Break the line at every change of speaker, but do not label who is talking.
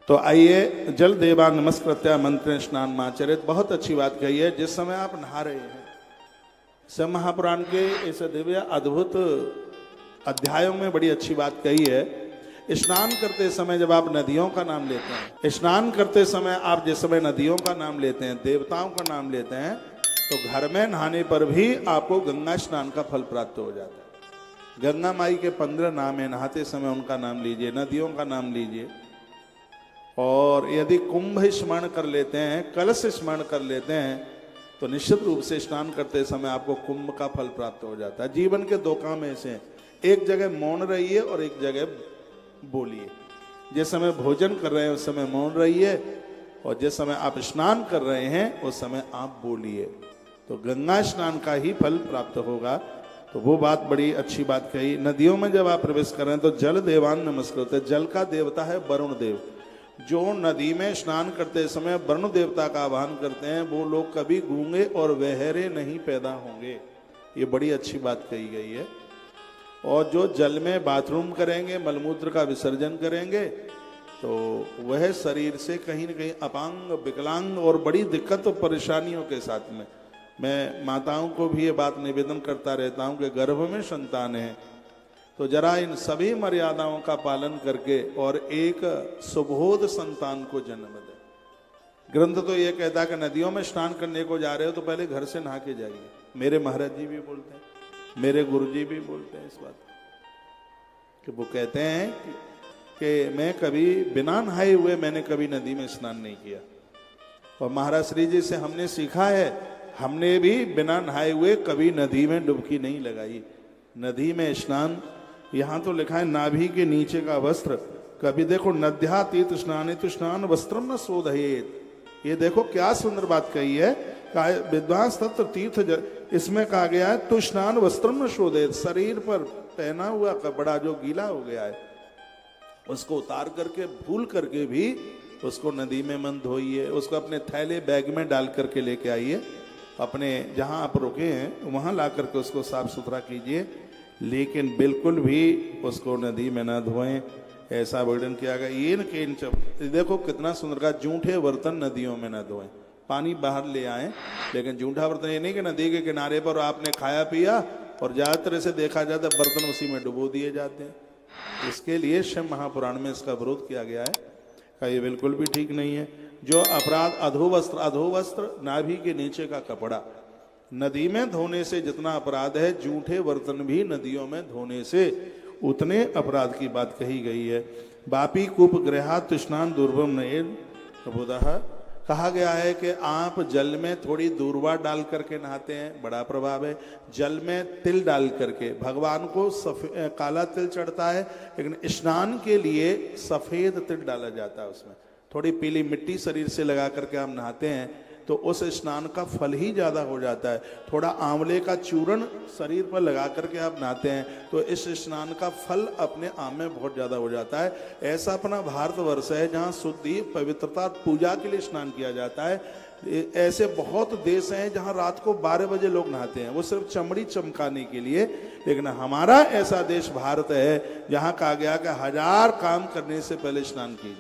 तो आइए, जल देवा नमस्कृत्या मंत्र स्नान माचरित। बहुत अच्छी बात कही है। जिस समय आप नहा रहे हैं, सब महापुराण के इस दिव्य अद्भुत अध्यायों में बड़ी अच्छी बात कही है। स्नान करते समय जब आप नदियों का नाम लेते हैं, स्नान करते समय आप जिस समय नदियों का नाम लेते हैं, देवताओं का नाम लेते हैं, तो घर में नहाने पर भी आपको गंगा स्नान का फल प्राप्त हो जाता है। गंगा माई के 15 नाम है, नहाते समय उनका नाम लीजिए, नदियों का नाम लीजिए। और यदि कुंभ स्मरण कर लेते हैं, कलश स्मरण कर लेते हैं, तो निश्चित रूप से स्नान करते समय आपको कुंभ का फल प्राप्त हो जाता है। जीवन के 2 काम ऐसे, एक जगह मौन रहिए और एक जगह बोलिए। जिस समय भोजन कर रहे हैं उस समय मौन रहिए, और जिस समय आप स्नान कर रहे हैं उस समय आप बोलिए, तो गंगा स्नान का ही फल प्राप्त होगा। तो वो बात बड़ी अच्छी बात कही। नदियों में जब आप प्रवेश कर रहे हैं तो जल देवान नमस्कृत। जल का देवता है वरुण देव। जो नदी में स्नान करते समय वरुण देवता का आह्वान करते हैं, वो लोग कभी गूंगे और बहरे नहीं पैदा होंगे। ये बड़ी अच्छी बात कही गई है। और जो जल में बाथरूम करेंगे, मलमूत्र का विसर्जन करेंगे, तो वह शरीर से कहीं न कहीं अपांग, विकलांग और बड़ी दिक्कत और परेशानियों के साथ में, मैं माताओं को भी ये बात निवेदन करता रहता हूँ कि गर्भ में संतान है तो जरा इन सभी मर्यादाओं का पालन करके और एक सुबोध संतान को जन्म दे। ग्रंथ तो ये कहता है कि नदियों में स्नान करने को जा रहे हो तो पहले घर से नहा के जाइए। मेरे महाराज जी भी बोलते हैं, मेरे गुरु जी भी बोलते हैं इस बात कि वो कहते हैं कि मैं कभी बिना नहाए हुए मैंने कभी नदी में स्नान नहीं किया। और महाराज श्री जी से हमने सीखा है, हमने भी बिना नहाए हुए कभी नदी में डुबकी नहीं लगाई। नदी में स्नान, यहाँ तो लिखा है नाभि के नीचे का वस्त्र। कभी देखो, नद्या तीर्थ स्नान तो स्नान वस्त्रम न शोधयेत। ये देखो क्या सुंदर बात कही है। विद्वांस तत्र तीर्थ, इसमें कहा गया है तो स्नान वस्त्रम न शोधयेत। शरीर पर पहना हुआ कपड़ा जो गीला हो गया है उसको उतार करके, भूल करके भी उसको नदी में मन धोइए। उसको अपने थैले बैग में डाल करके लेके आइए, अपने जहां आप रुके हैं वहां ला करके उसको साफ सुथरा कीजिए, लेकिन बिल्कुल भी उसको नदी में ना धोएं। ऐसा वर्णन किया गया। ये न कि देखो कितना सुंदर का, जूठे बर्तन नदियों में ना धोएं। पानी बाहर ले आए, लेकिन जूठा बर्तन ये नहीं कि नदी के किनारे पर आपने खाया पिया और ज्यादातर ऐसे देखा जाता है बर्तन उसी में डुबो दिए जाते हैं। इसके लिए शिव महापुराण में इसका विरोध किया गया है का ये बिल्कुल भी ठीक नहीं है। जो अपराध अधोवस्त्र, अधोवस्त्र नाभि के नीचे का कपड़ा नदी में धोने से जितना अपराध है, जूठे बर्तन भी नदियों में धोने से उतने अपराध की बात कही गई है। बापी कूप गृहात स्नान दुर्भम नएन। कहा गया है कि आप जल में थोड़ी दूर्वा डाल करके नहाते हैं, बड़ा प्रभाव है। जल में तिल डाल करके, भगवान को काला तिल चढ़ता है, लेकिन स्नान के लिए सफेद तिल डाला जाता है। उसमें थोड़ी पीली मिट्टी शरीर से लगा करके आप नहाते हैं तो उस स्नान का फल ही ज्यादा हो जाता है। थोड़ा आंवले का चूर्ण शरीर पर लगा करके आप नहाते हैं तो इस स्नान का फल अपने आप में बहुत ज्यादा हो जाता है। ऐसा अपना भारतवर्ष है जहाँ शुद्धि, पवित्रता, पूजा के लिए स्नान किया जाता है। ऐसे बहुत देश हैं जहाँ रात को 12 बजे लोग नहाते हैं, वो सिर्फ चमड़ी चमकाने के लिए। लेकिन हमारा ऐसा देश भारत है जहाँ कहा गया कि 1000 काम करने से पहले स्नान कीजिए।